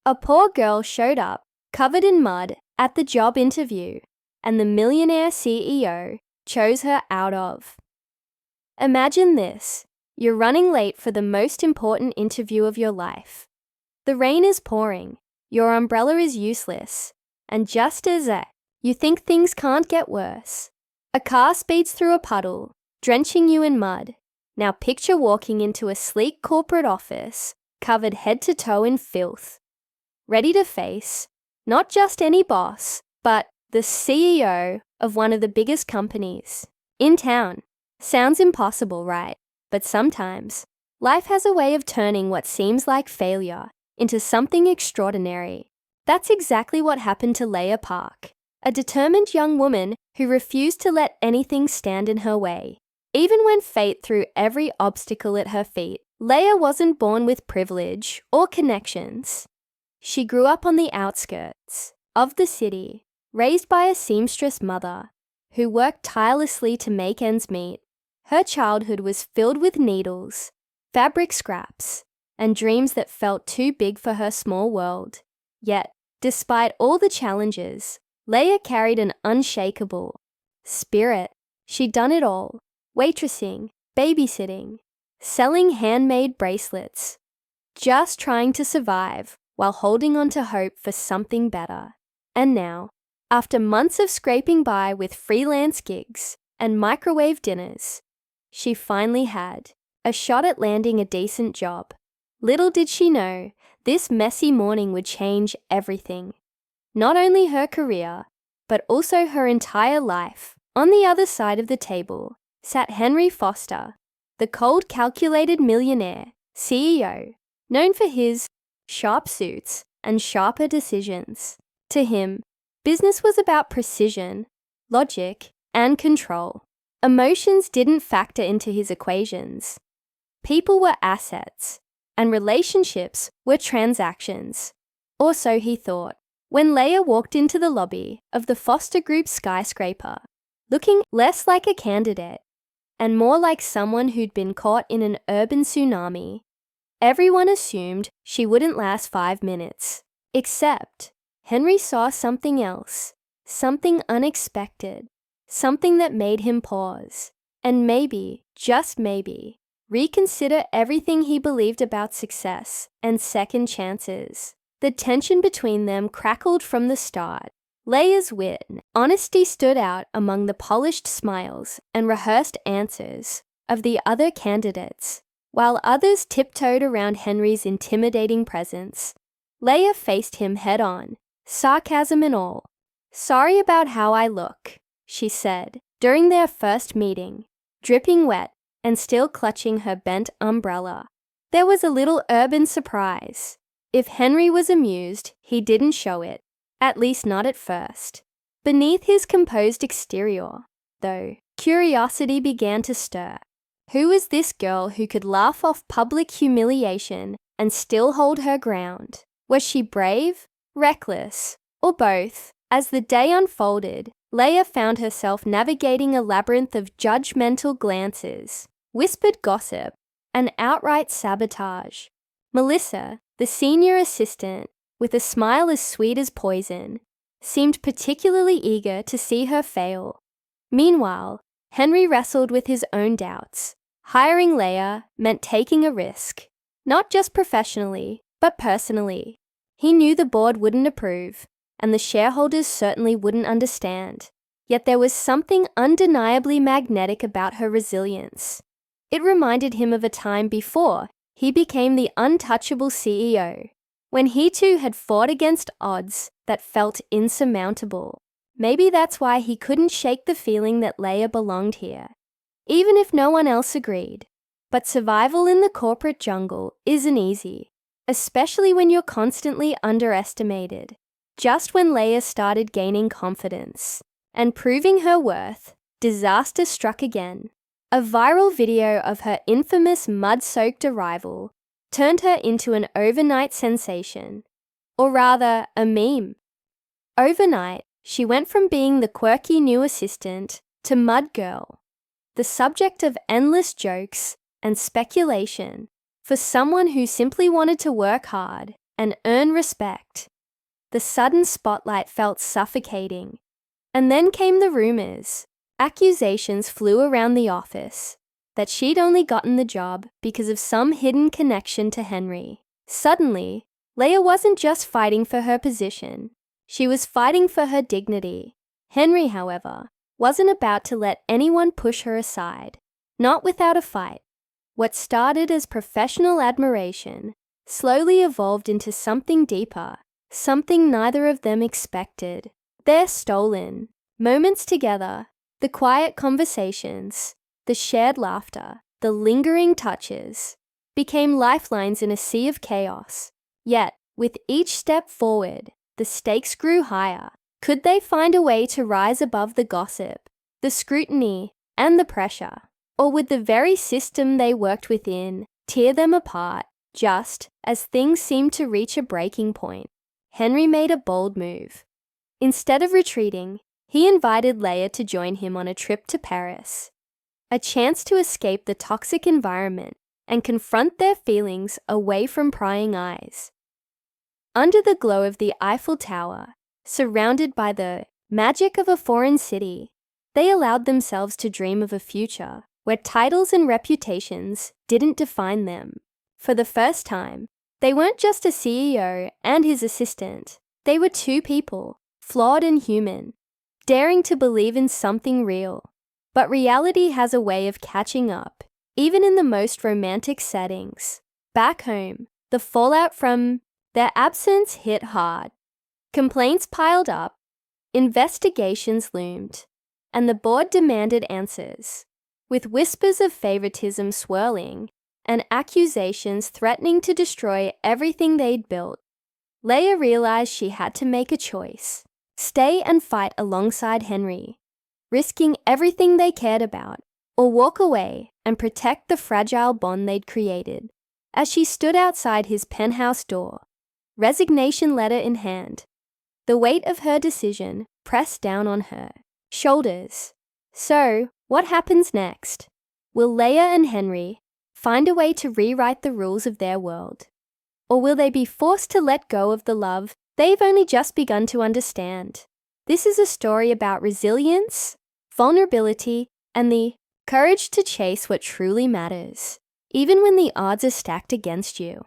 A poor girl showed up, covered in mud, at the job interview, and the Millionaire CEO chose her out of. Imagine this. You're running late for the most important interview of your life. The rain is pouring, your umbrella is useless, and just as you think things can't get worse, a car speeds through a puddle, drenching you in mud. Now picture walking into a sleek corporate office, covered head to toe in filth, ready to face not just any boss, but the CEO of one of the biggest companies in town. Sounds impossible, right? But sometimes, life has a way of turning what seems like failure into something extraordinary. That's exactly what happened to Leah Park, a determined young woman who refused to let anything stand in her way. Even when fate threw every obstacle at her feet, Leah wasn't born with privilege or connections. She grew up on the outskirts of the city, raised by a seamstress mother who worked tirelessly to make ends meet. Her childhood was filled with needles, fabric scraps, and dreams that felt too big for her small world. Yet, despite all the challenges, Leah carried an unshakable spirit. She'd done it all: waitressing, babysitting, selling handmade bracelets, just trying to survive while holding on to hope for something better. And now, after months of scraping by with freelance gigs and microwave dinners, she finally had a shot at landing a decent job. Little did she know, this messy morning would change everything. Not only her career, but also her entire life. On the other side of the table sat Henry Foster, the cold, calculated millionaire CEO, known for his sharp suits and sharper decisions. To him, business was about precision, logic, and control. Emotions didn't factor into his equations. People were assets, and relationships were transactions. Or so he thought. When Leah walked into the lobby of the Foster Group skyscraper, looking less like a candidate and more like someone who'd been caught in an urban tsunami, everyone assumed she wouldn't last 5 minutes. Except Henry saw something else, something unexpected, something that made him pause, and maybe, just maybe, reconsider everything he believed about success and second chances. The tension between them crackled from the start. Leah's wit and honesty stood out among the polished smiles and rehearsed answers of the other candidates. While others tiptoed around Henry's intimidating presence, Leah faced him head-on, sarcasm and all. "Sorry about how I look," she said, during their first meeting, dripping wet and still clutching her bent umbrella. There was a little urban surprise. If Henry was amused, he didn't show it, at least not at first. Beneath his composed exterior, though, curiosity began to stir. Who was this girl who could laugh off public humiliation and still hold her ground? Was she brave, reckless, or both? As the day unfolded, Leah found herself navigating a labyrinth of judgmental glances, whispered gossip, and outright sabotage. Melissa, the senior assistant, with a smile as sweet as poison, seemed particularly eager to see her fail. Meanwhile, Henry wrestled with his own doubts. Hiring Leah meant taking a risk, not just professionally, but personally. He knew the board wouldn't approve, and the shareholders certainly wouldn't understand. Yet there was something undeniably magnetic about her resilience. It reminded him of a time before he became the untouchable CEO, when he too had fought against odds that felt insurmountable. Maybe that's why he couldn't shake the feeling that Leah belonged here, even if no one else agreed. But survival in the corporate jungle isn't easy, especially when you're constantly underestimated. Just when Leah started gaining confidence and proving her worth, disaster struck again. A viral video of her infamous mud-soaked arrival turned her into an overnight sensation, or rather, a meme. Overnight, she went from being the quirky new assistant to Mud Girl, the subject of endless jokes and speculation. For someone who simply wanted to work hard and earn respect. The sudden spotlight felt suffocating. And then came the rumors. Accusations flew around the office that she'd only gotten the job because of some hidden connection to Henry. Suddenly, Leia wasn't just fighting for her position. She was fighting for her dignity. Henry, however, wasn't about to let anyone push her aside. Not without a fight. What started as professional admiration slowly evolved into something deeper, something neither of them expected. Their stolen moments together, the quiet conversations, the shared laughter, the lingering touches, became lifelines in a sea of chaos. Yet, with each step forward, the stakes grew higher. Could they find a way to rise above the gossip, the scrutiny, and the pressure? Or would the very system they worked within tear them apart, just as things seemed to reach a breaking point? Henry made a bold move. Instead of retreating, he invited Leia to join him on a trip to Paris, a chance to escape the toxic environment and confront their feelings away from prying eyes. Under the glow of the Eiffel Tower, surrounded by the magic of a foreign city, they allowed themselves to dream of a future where titles and reputations didn't define them. For the first time, they weren't just a CEO and his assistant. They were two people, flawed and human, daring to believe in something real. But reality has a way of catching up, even in the most romantic settings. Back home, the fallout from their absence hit hard. Complaints piled up, investigations loomed, and the board demanded answers. With whispers of favoritism swirling and accusations threatening to destroy everything they'd built, Leia realized she had to make a choice. Stay and fight alongside Henry, risking everything they cared about, or walk away and protect the fragile bond they'd created. As she stood outside his penthouse door, resignation letter in hand, the weight of her decision pressed down on her shoulders. So, what happens next? Will Leia and Henry find a way to rewrite the rules of their world? Or will they be forced to let go of the love they've only just begun to understand? This is a story about resilience, vulnerability, and the courage to chase what truly matters, even when the odds are stacked against you.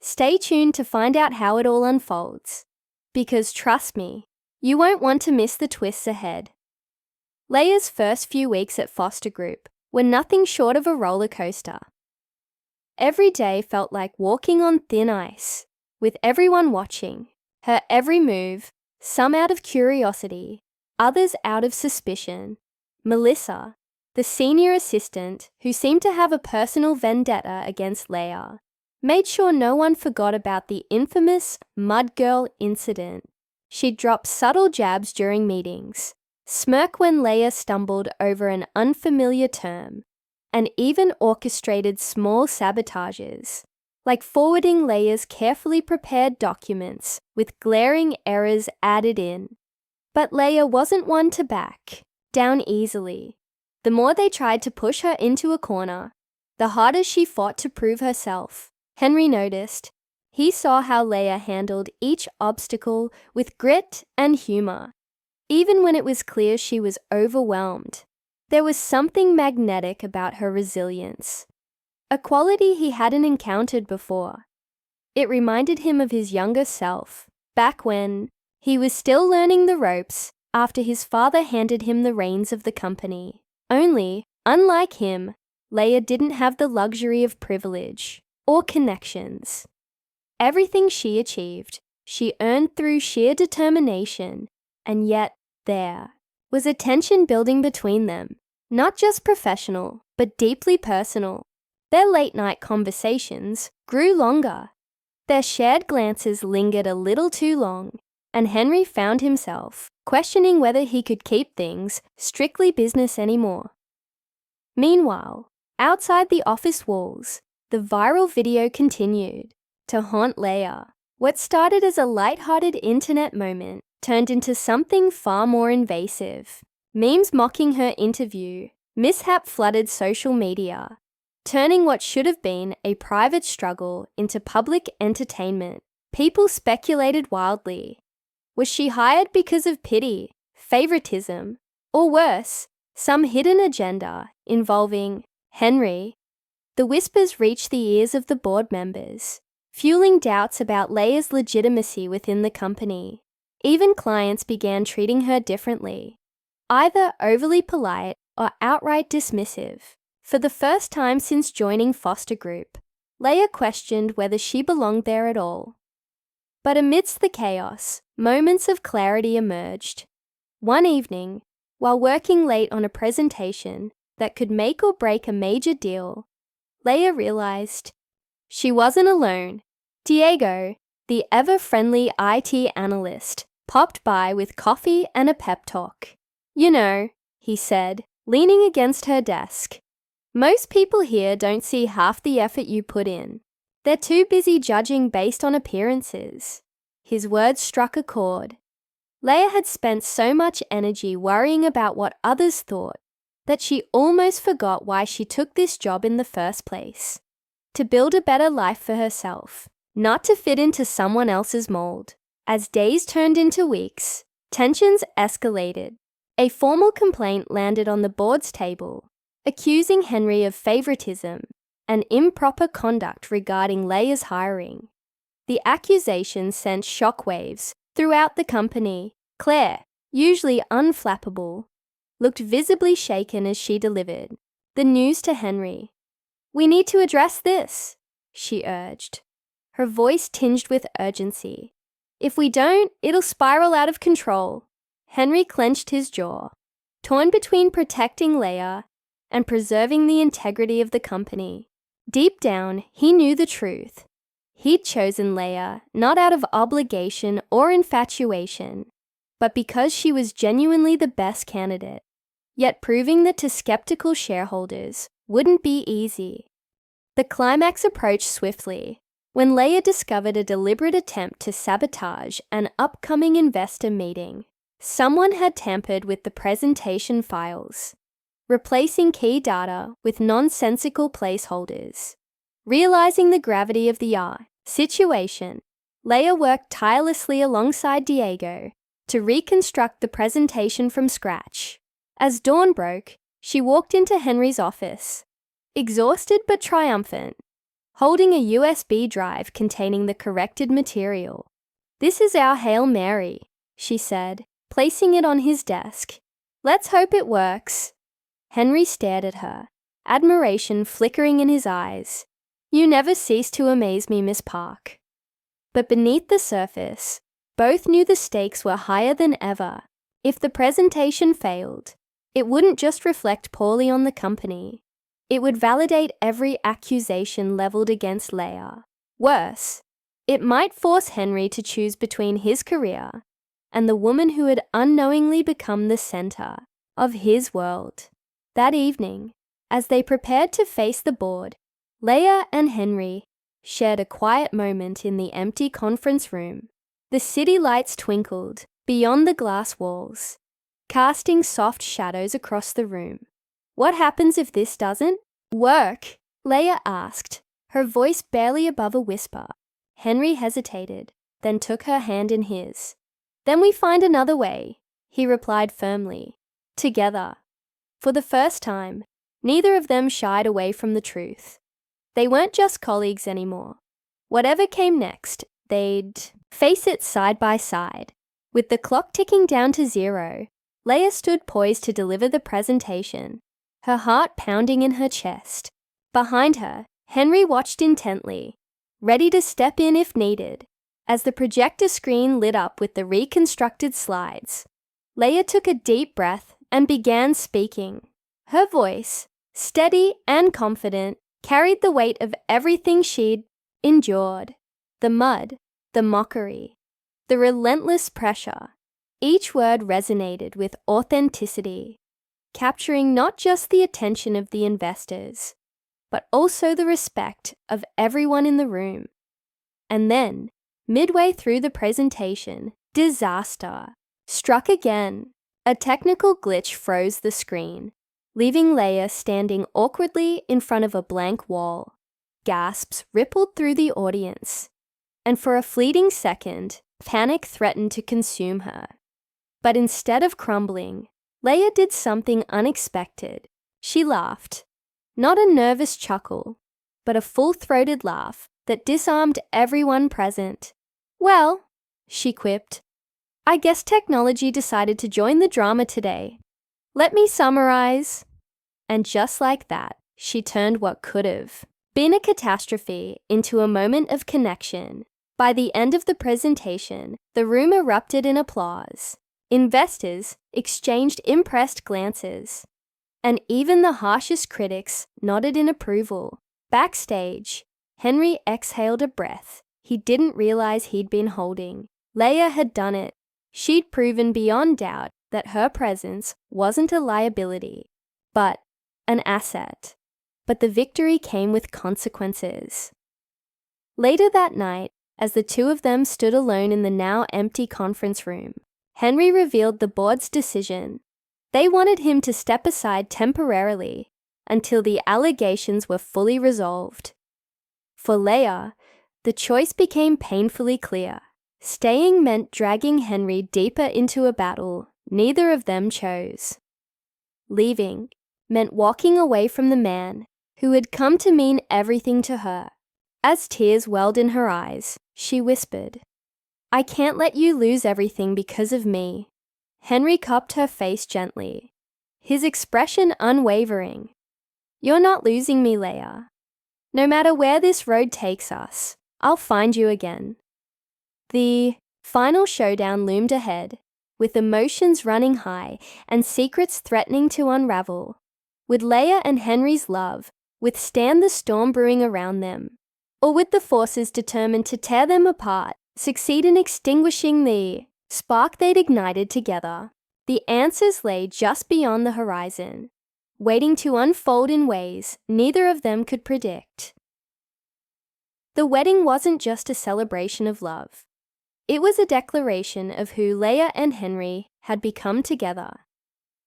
Stay tuned to find out how it all unfolds, because trust me, you won't want to miss the twists ahead. Leia's first few weeks at Foster Group were nothing short of a roller coaster. Every day felt like walking on thin ice, with everyone watching, her every move, some out of curiosity, others out of suspicion. Melissa, the senior assistant who seemed to have a personal vendetta against Leia, made sure no one forgot about the infamous Mud Girl incident. She'd drop subtle jabs during meetings, smirk when Leia stumbled over an unfamiliar term, and even orchestrated small sabotages, like forwarding Leia's carefully prepared documents with glaring errors added in. But Leia wasn't one to back down easily. The more they tried to push her into a corner, the harder she fought to prove herself. Henry noticed. He saw how Leia handled each obstacle with grit and humor, even when it was clear she was overwhelmed. There was something magnetic about her resilience, a quality he hadn't encountered before. It reminded him of his younger self, back when he was still learning the ropes after his father handed him the reins of the company. Only, unlike him, Leia didn't have the luxury of privilege or connections. Everything she achieved, she earned through sheer determination, and yet there was a tension building between them, not just professional, but deeply personal. Their late-night conversations grew longer. Their shared glances lingered a little too long, and Henry found himself questioning whether he could keep things strictly business anymore. Meanwhile, outside the office walls, the viral video continued to haunt Leia. What started as a light-hearted internet moment turned into something far more invasive. Memes mocking her interview mishap flooded social media, turning what should have been a private struggle into public entertainment. People speculated wildly. Was she hired because of pity, favoritism, or worse, some hidden agenda involving Henry? The whispers reached the ears of the board members, fueling doubts about Leia's legitimacy within the company. Even clients began treating her differently, either overly polite or outright dismissive. For the first time since joining Foster Group, Leia questioned whether she belonged there at all. But amidst the chaos, moments of clarity emerged. One evening, while working late on a presentation that could make or break a major deal, Leia realized she wasn't alone. Diego, the ever-friendly IT analyst, popped by with coffee and a pep talk. "You know," he said, leaning against her desk, "most people here don't see half the effort you put in. They're too busy judging based on appearances." His words struck a chord. Leia had spent so much energy worrying about what others thought that she almost forgot why she took this job in the first place. To build a better life for herself, not to fit into someone else's mold. As days turned into weeks, tensions escalated. A formal complaint landed on the board's table, accusing Henry of favoritism and improper conduct regarding Leia's hiring. The accusation sent shockwaves throughout the company. Claire, usually unflappable, looked visibly shaken as she delivered the news to Henry. "We need to address this," she urged, her voice tinged with urgency. "If we don't, it'll spiral out of control." Henry clenched his jaw, torn between protecting Leia and preserving the integrity of the company. Deep down, he knew the truth. He'd chosen Leia not out of obligation or infatuation, but because she was genuinely the best candidate. Yet proving that to skeptical shareholders wouldn't be easy. The climax approached swiftly when Leia discovered a deliberate attempt to sabotage an upcoming investor meeting. Someone had tampered with the presentation files, replacing key data with nonsensical placeholders. Realizing the gravity of the situation, Leia worked tirelessly alongside Diego to reconstruct the presentation from scratch. As dawn broke, she walked into Henry's office, exhausted but triumphant, holding a USB drive containing the corrected material. "This is our Hail Mary," she said, placing it on his desk. "Let's hope it works." Henry stared at her, admiration flickering in his eyes. "You never cease to amaze me, Miss Park." But beneath the surface, both knew the stakes were higher than ever. If the presentation failed, it wouldn't just reflect poorly on the company. It would validate every accusation leveled against Leia. Worse, it might force Henry to choose between his career and the woman who had unknowingly become the center of his world. That evening, as they prepared to face the board, Leia and Henry shared a quiet moment in the empty conference room. The city lights twinkled beyond the glass walls, casting soft shadows across the room. "What happens if this doesn't work?" Leia asked, her voice barely above a whisper. Henry hesitated, then took her hand in his. "Then we find another way," he replied firmly. Together. For the first time, neither of them shied away from the truth. They weren't just colleagues anymore. Whatever came next, they'd face it side by side. With the clock ticking down to 0, Leia stood poised to deliver the presentation, her heart pounding in her chest. Behind her, Henry watched intently, ready to step in if needed. As the projector screen lit up with the reconstructed slides, Leia took a deep breath and began speaking. Her voice, steady and confident, carried the weight of everything she'd endured. The mud, the mockery, the relentless pressure. Each word resonated with authenticity, capturing not just the attention of the investors, but also the respect of everyone in the room. And then, midway through the presentation, disaster struck again. A technical glitch froze the screen, leaving Leia standing awkwardly in front of a blank wall. Gasps rippled through the audience. and for a fleeting second, panic threatened to consume her. But instead of crumbling, Leia did something unexpected. She laughed. Not a nervous chuckle, but a full-throated laugh that disarmed everyone present. "Well," she quipped, "I guess technology decided to join the drama today. Let me summarize." And just like that, she turned what could have been a catastrophe into a moment of connection. By the end of the presentation, the room erupted in applause. Investors exchanged impressed glances, and even the harshest critics nodded in approval. Backstage, Henry exhaled a breath he didn't realize he'd been holding. Leia had done it. She'd proven beyond doubt that her presence wasn't a liability, but an asset. But the victory came with consequences. Later that night, as the two of them stood alone in the now empty conference room, Henry revealed the board's decision. They wanted him to step aside temporarily until the allegations were fully resolved. For Leia, the choice became painfully clear. Staying meant dragging Henry deeper into a battle neither of them chose. Leaving meant walking away from the man who had come to mean everything to her. As tears welled in her eyes, she whispered, "I can't let you lose everything because of me." Henry cupped her face gently, his expression unwavering. "You're not losing me, Leia. No matter where this road takes us, I'll find you again." The final showdown loomed ahead, with emotions running high and secrets threatening to unravel. Would Leia and Henry's love withstand the storm brewing around them? Or would the forces determined to tear them apart succeed in extinguishing the spark they'd ignited together? The answers lay just beyond the horizon, waiting to unfold in ways neither of them could predict. The wedding wasn't just a celebration of love. It was a declaration of who Leia and Henry had become together.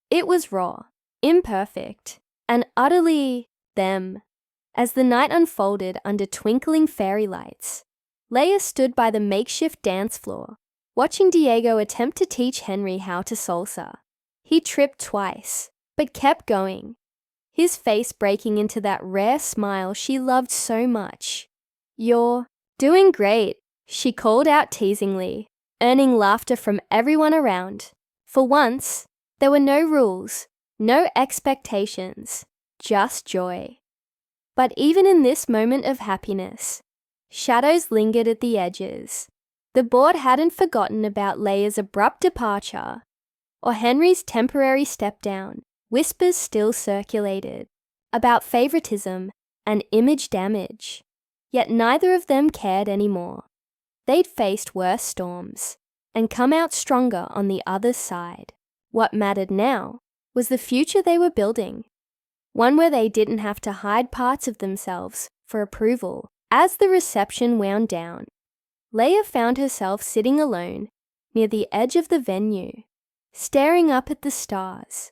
It was raw, imperfect, and utterly them. As the night unfolded under twinkling fairy lights, Leia stood by the makeshift dance floor, watching Diego attempt to teach Henry how to salsa. He tripped twice, but kept going, his face breaking into that rare smile she loved so much. "You're doing great," she called out teasingly, earning laughter from everyone around. For once, there were no rules, no expectations, just joy. But even in this moment of happiness, shadows lingered at the edges. The board hadn't forgotten about Leia's abrupt departure or Henry's temporary step down. Whispers still circulated about favoritism and image damage. Yet neither of them cared anymore. They'd faced worse storms and come out stronger on the other side. What mattered now was the future they were building, one where they didn't have to hide parts of themselves for approval. As the reception wound down, Leia found herself sitting alone near the edge of the venue, staring up at the stars.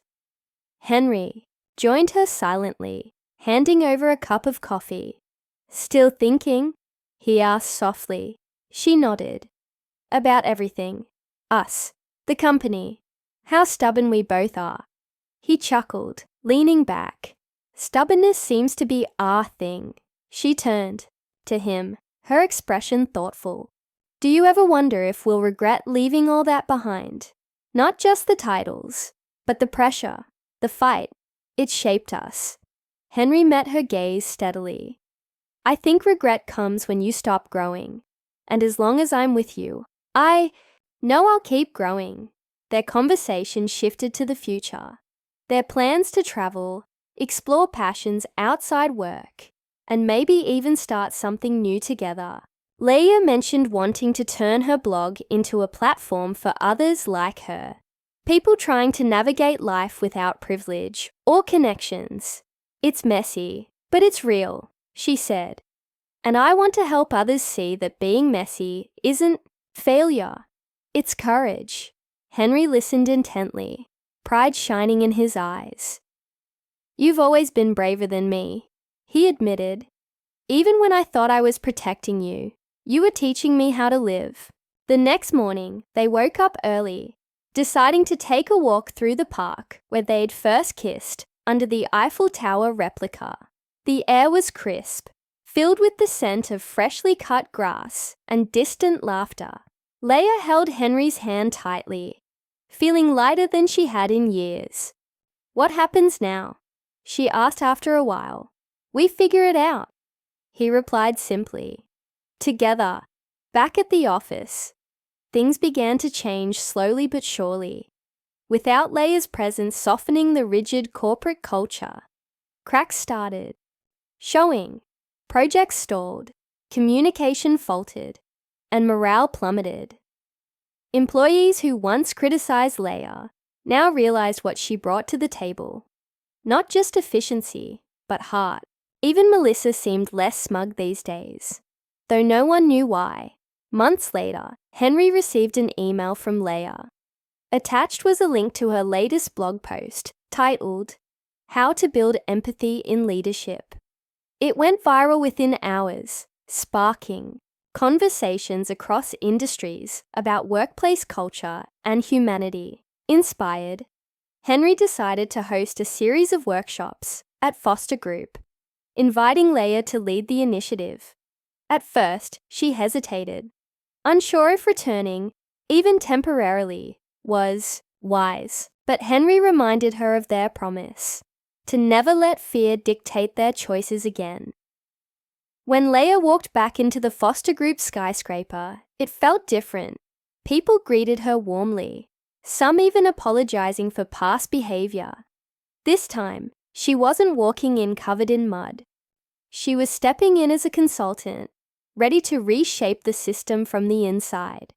Henry joined her silently, handing over a cup of coffee. "Still thinking?" he asked softly. She nodded. "About everything. Us. The company. How stubborn we both are." He chuckled, leaning back. "Stubbornness seems to be our thing." She turned to him, her expression thoughtful. "Do you ever wonder if we'll regret leaving all that behind? Not just the titles, but the pressure, the fight. It shaped us." Henry met her gaze steadily. "I think regret comes when you stop growing. And as long as I'm with you, I know I'll keep growing." Their conversation shifted to the future. Their plans to travel, explore passions outside work, and maybe even start something new together. Leia mentioned wanting to turn her blog into a platform for others like her. People trying to navigate life without privilege or connections. "It's messy, but it's real," she said. "And I want to help others see that being messy isn't failure. It's courage." Henry listened intently, pride shining in his eyes. "You've always been braver than me," he admitted. "Even when I thought I was protecting you, You are teaching me how to live." The next morning, they woke up early, deciding to take a walk through the park where they'd first kissed under the Eiffel Tower replica. The air was crisp, filled with the scent of freshly cut grass and distant laughter. Leia held Henry's hand tightly, feeling lighter than she had in years. "What happens now?" she asked after a while. "We figure it out," he replied simply. Together, back at the office, things began to change slowly but surely. Without Leia's presence softening the rigid corporate culture, cracks started showing, projects stalled, communication faltered, and morale plummeted. Employees who once criticized Leia now realized what she brought to the table. Not just efficiency, but heart. Even Melissa seemed less smug these days, though no one knew why. Months later, Henry received an email from Leia. Attached was a link to her latest blog post titled, "How to Build Empathy in Leadership." It went viral within hours, sparking conversations across industries about workplace culture and humanity. Inspired, Henry decided to host a series of workshops at Foster Group, inviting Leia to lead the initiative. At first, she hesitated, unsure if returning, even temporarily, was wise. But Henry reminded her of their promise to never let fear dictate their choices again. When Leia walked back into the Foster Group skyscraper, it felt different. People greeted her warmly, some even apologizing for past behavior. This time, she wasn't walking in covered in mud. She was stepping in as a consultant, ready to reshape the system from the inside.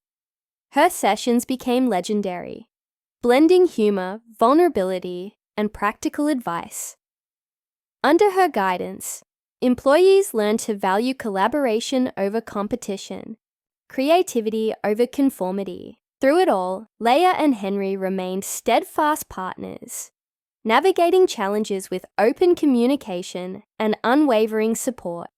Her sessions became legendary, blending humor, vulnerability, and practical advice. Under her guidance, employees learned to value collaboration over competition, creativity over conformity. Through it all, Leia and Henry remained steadfast partners, navigating challenges with open communication and unwavering support.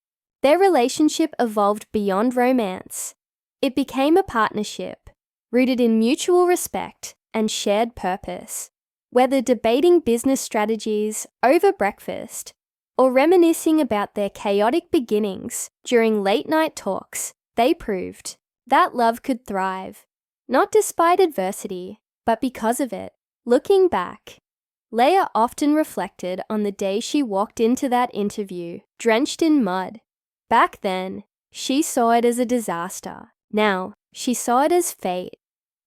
Their relationship evolved beyond romance. It became a partnership, rooted in mutual respect and shared purpose. Whether debating business strategies over breakfast or reminiscing about their chaotic beginnings during late-night talks, they proved that love could thrive, not despite adversity, but because of it. Looking back, Leia often reflected on the day she walked into that interview, drenched in mud. Back then, she saw it as a disaster. Now, she saw it as fate,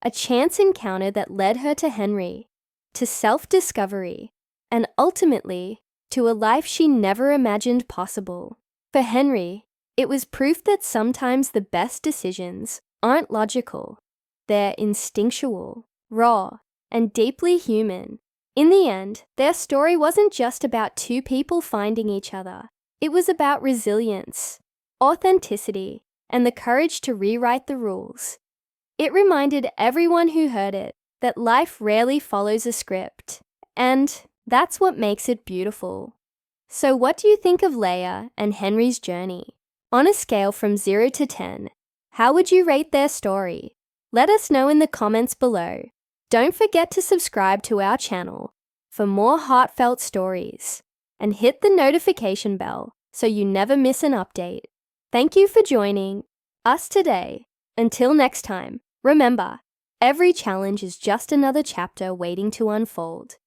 a chance encounter that led her to Henry, to self-discovery, and ultimately, to a life she never imagined possible. For Henry, it was proof that sometimes the best decisions aren't logical. They're instinctual, raw, and deeply human. In the end, their story wasn't just about two people finding each other. It was about resilience, authenticity, and the courage to rewrite the rules. It reminded everyone who heard it that life rarely follows a script, and that's what makes it beautiful. So what do you think of Leia and Henry's journey? On a scale from 0 to 10, how would you rate their story? Let us know in the comments below. Don't forget to subscribe to our channel for more heartfelt stories, and hit the notification bell so you never miss an update. Thank you for joining us today. Until next time, remember, every challenge is just another chapter waiting to unfold.